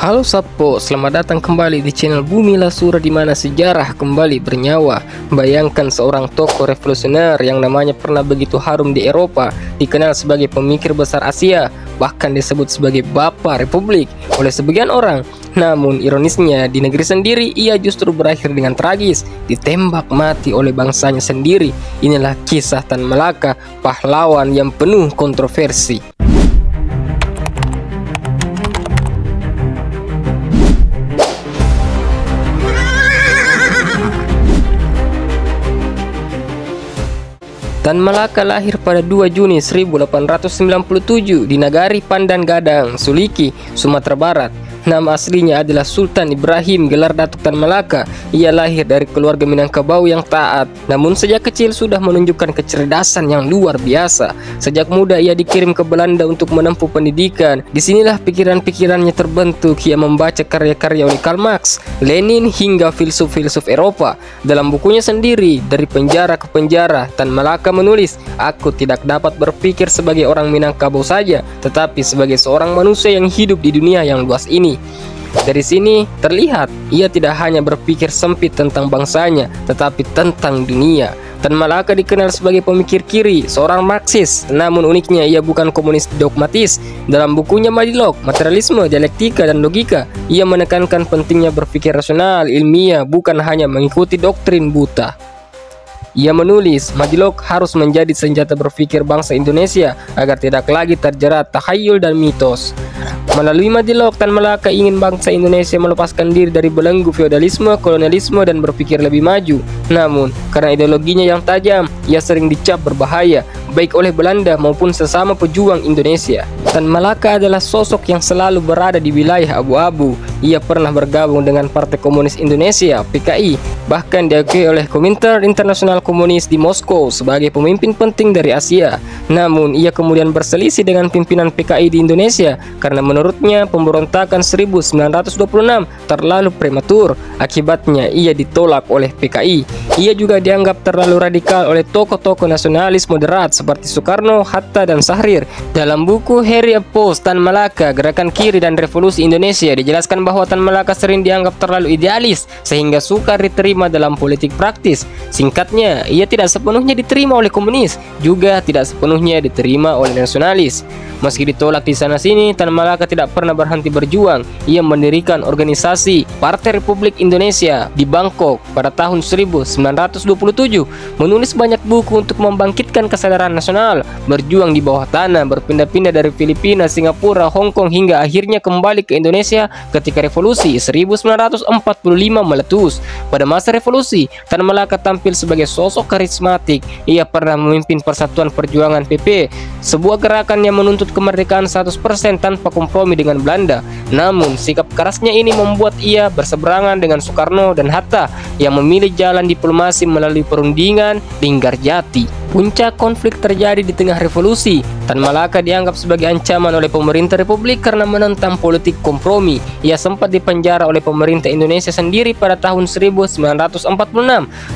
Halo Sapo, selamat datang kembali di channel Bumi Lasura di mana sejarah kembali bernyawa. Bayangkan seorang tokoh revolusioner yang namanya pernah begitu harum di Eropa, dikenal sebagai pemikir besar Asia, bahkan disebut sebagai Bapak Republik oleh sebagian orang. Namun ironisnya di negeri sendiri ia justru berakhir dengan tragis, ditembak mati oleh bangsanya sendiri. Inilah kisah Tan Malaka, pahlawan yang penuh kontroversi. Tan Malaka lahir pada 2 Juni 1897 di Nagari Pandan Gadang, Suliki, Sumatera Barat. Nama aslinya adalah Sultan Ibrahim, gelar Datuk Tan Malaka. Ia lahir dari keluarga Minangkabau yang taat, namun sejak kecil sudah menunjukkan kecerdasan yang luar biasa. Sejak muda ia dikirim ke Belanda untuk menempuh pendidikan. Disinilah pikiran-pikirannya terbentuk. Ia membaca karya-karya oleh Karl Marx, Lenin hingga filsuf-filsuf Eropa. Dalam bukunya sendiri, Dari Penjara ke Penjara, Tan Malaka menulis, "Aku tidak dapat berpikir sebagai orang Minangkabau saja, tetapi sebagai seorang manusia yang hidup di dunia yang luas ini." Dari sini terlihat ia tidak hanya berpikir sempit tentang bangsanya, tetapi tentang dunia. Tan Malaka dikenal sebagai pemikir kiri, seorang Marxis, namun uniknya ia bukan komunis dogmatis. Dalam bukunya Madilog, Materialisme, Dialektika, dan Logika, ia menekankan pentingnya berpikir rasional, ilmiah, bukan hanya mengikuti doktrin buta. Ia menulis, Madilog harus menjadi senjata berpikir bangsa Indonesia agar tidak lagi terjerat takhayul dan mitos. Melalui Madilog, Tan Malaka ingin bangsa Indonesia melepaskan diri dari belenggu feodalisme, kolonialisme, dan berpikir lebih maju. Namun, karena ideologinya yang tajam, ia sering dicap berbahaya, baik oleh Belanda maupun sesama pejuang Indonesia. Tan Malaka adalah sosok yang selalu berada di wilayah abu-abu. Ia pernah bergabung dengan Partai Komunis Indonesia, PKI, bahkan diakui oleh Komintern Internasional Komunis di Moskow sebagai pemimpin penting dari Asia. Namun, ia kemudian berselisih dengan pimpinan PKI di Indonesia karena menurutnya pemberontakan 1926 terlalu prematur. Akibatnya, ia ditolak oleh PKI. Ia juga dianggap terlalu radikal oleh tokoh-tokoh nasionalis moderat seperti Soekarno, Hatta, dan Syahrir. Dalam buku Harry Opposed Tan Malaka, Gerakan Kiri dan Revolusi Indonesia, dijelaskan bahwa Tan Malaka sering dianggap terlalu idealis sehingga sukar diterima dalam politik praktis. Singkatnya, ia tidak sepenuhnya diterima oleh komunis, juga tidak sepenuhnya diterima oleh nasionalis. Meski ditolak di sana-sini, Tan Malaka tidak pernah berhenti berjuang. Ia mendirikan organisasi Partai Republik Indonesia di Bangkok pada tahun 1927, menulis banyak buku untuk membangkitkan kesadaran nasional, berjuang di bawah tanah, berpindah-pindah dari Filipina, Singapura, Hong Kong, hingga akhirnya kembali ke Indonesia ketika revolusi 1945 meletus. Pada masa revolusi, Tan Malaka tampil sebagai sosok karismatik. Ia pernah memimpin Persatuan Perjuangan PP, sebuah gerakan yang menuntut kemerdekaan 100% tanpa kompromi dengan Belanda. Namun, sikap kerasnya ini membuat ia berseberangan dengan Soekarno dan Hatta yang memilih jalan diplomasi melalui perundingan Linggarjati. Puncak konflik terjadi di tengah revolusi. Tan Malaka dianggap sebagai ancaman oleh pemerintah Republik karena menentang politik kompromi. Ia sempat dipenjara oleh pemerintah Indonesia sendiri pada tahun 1946.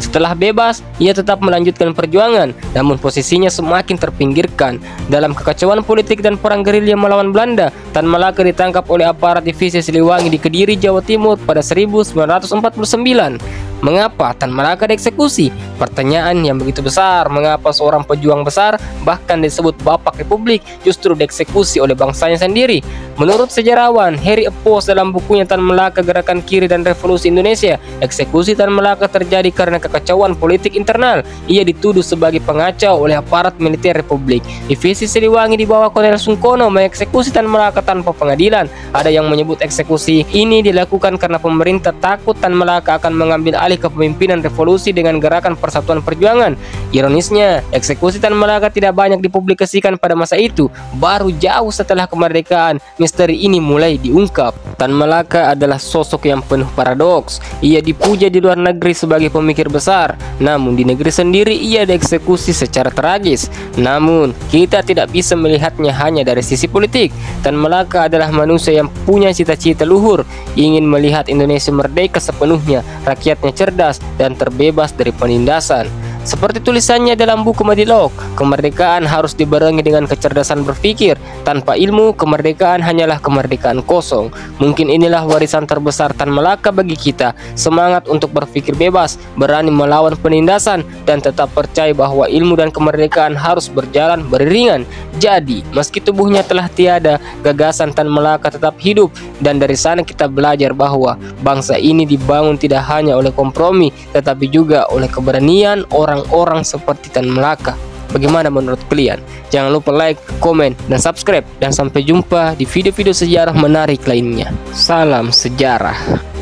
Setelah bebas, ia tetap melanjutkan perjuangan, namun posisinya semakin terpinggirkan. Dalam kekacauan politik dan perang gerilya melawan Belanda, Tan Malaka ditangkap oleh aparat divisi Siliwangi di Kediri, Jawa Timur pada 1949. Mengapa Tan Malaka dieksekusi? Pertanyaan yang begitu besar. Mengapa seorang pejuang besar, bahkan disebut Bapak Republik, justru dieksekusi oleh bangsanya sendiri? Menurut sejarawan Harry Opposed dalam bukunya Tan Malaka, Gerakan Kiri dan Revolusi Indonesia, eksekusi Tan Malaka terjadi karena kekacauan politik internal. Ia dituduh sebagai pengacau oleh aparat militer Republik. Divisi Siliwangi di bawah Kolonel Sungkono mengeksekusi Tan Malaka tanpa pengadilan. Ada yang menyebut eksekusi ini dilakukan karena pemerintah takut Tan Malaka akan mengambil alih kepemimpinan revolusi dengan Gerakan Persatuan Perjuangan. Ironisnya, eksekusi Tan Malaka tidak banyak dipublikasikan pada masa itu. Baru jauh setelah kemerdekaan, misteri ini mulai diungkap. Tan Malaka adalah sosok yang penuh paradoks. Ia dipuja di luar negeri sebagai pemikir besar, namun di negeri sendiri ia dieksekusi secara tragis. Namun, kita tidak bisa melihatnya hanya dari sisi politik. Tan Malaka adalah manusia yang punya cita-cita luhur, ingin melihat Indonesia merdeka sepenuhnya, rakyatnya cerdas dan terbebas dari penindasan. Seperti tulisannya dalam buku Madilog, kemerdekaan harus dibarengi dengan kecerdasan berpikir. Tanpa ilmu, kemerdekaan hanyalah kemerdekaan kosong. Mungkin inilah warisan terbesar Tan Malaka bagi kita, semangat untuk berpikir bebas, berani melawan penindasan, dan tetap percaya bahwa ilmu dan kemerdekaan harus berjalan beriringan. Jadi, meski tubuhnya telah tiada, gagasan Tan Malaka tetap hidup, dan dari sana kita belajar bahwa bangsa ini dibangun tidak hanya oleh kompromi, tetapi juga oleh keberanian orang-orang seperti Tan Malaka. Bagaimana menurut kalian? Jangan lupa like, komen, dan subscribe. Dan sampai jumpa di video-video sejarah menarik lainnya. Salam sejarah.